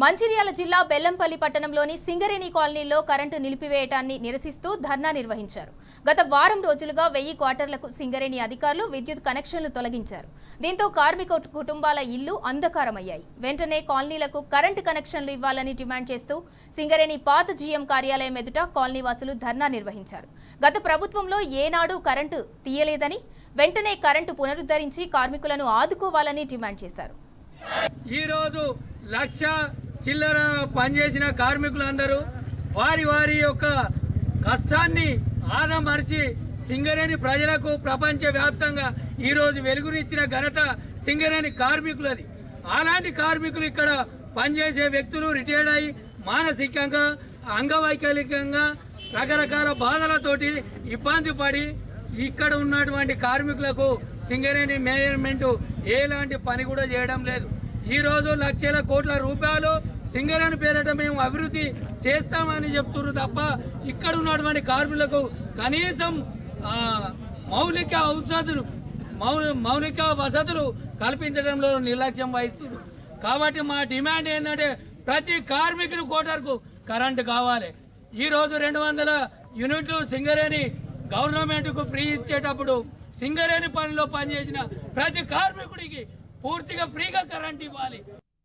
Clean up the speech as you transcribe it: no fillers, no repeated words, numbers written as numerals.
మంచిర్యాల జిల్లా బెల్లంపల్లి పట్టణంలోని సింగరేణి కాలనీలో కరెంటు నిలిపివేయటాన్ని నిరసిస్తూ ధర్నా నిర్వహించారు. గత వారం రోజులుగా 1000 క్వార్టర్లకు సింగరేణి అధికారులు విద్యుత్ కనెక్షన్లు తొలగించారు. దీంతో కార్మిక కుటుంబాల ఇల్లు అంధకారమయ్యాయి. వెంటనే కాలనీలకు కరెంటు కనెక్షన్లు ఇవ్వాలని డిమాండ్ చేస్తూ సింగరేణి పాత జీఎం కార్యాలయం ఎదుట కాలనీవాసులు ధర్నా నిర్వహించారు. గత ప్రభుత్వంలో ఏనాడు కరెంటు తీయలేదని, వెంటనే కరెంటు పునరుద్ధరించి కార్మికులను ఆదుకోవాలని డిమాండ్ చేశారు. ఈ రోజు లక్ష చిల్లర పనిచేసిన కార్మికులందరూ వారి వారి యొక్క కష్టాన్ని ఆదమర్చి సింగరేణి ప్రజలకు ప్రపంచవ్యాప్తంగా ఈరోజు వెలుగునిచ్చిన ఘనత సింగరేణి కార్మికులది. అలాంటి కార్మికులు ఇక్కడ పనిచేసే వ్యక్తులు రిటైర్డ్ అయ్యి మానసికంగా అంగవైకల్యంగా రకరకాల బాధలతోటి ఇబ్బంది పడి ఇక్కడ ఉన్నటువంటి కార్మికులకు సింగరేణి మేనేజ్మెంట్ ఎలాంటి పని కూడా చేయడం లేదు. ఈరోజు లక్షల కోట్ల రూపాయలు సింగరేణి పేరిట మేము అభివృద్ధి చేస్తామని చెప్తున్నారు తప్ప ఇక్కడ ఉన్నటువంటి కార్మికులకు కనీసం మౌలిక వసతులు కల్పించడంలో నిర్లక్ష్యం వహిస్తున్నారు. కాబట్టి మా డిమాండ్ ఏంటంటే ప్రతి కార్మికుని కోటర్కు కరెంటు కావాలి. ఈరోజు 200 యూనిట్లు సింగరేణి గవర్నమెంట్కు ఫ్రీ ఇచ్చేటప్పుడు సింగరేణి పనిలో పనిచేసిన ప్రతి కార్మికుడికి పూర్తిగా ఫ్రీగా కరెంట్ ఇవ్వాలి.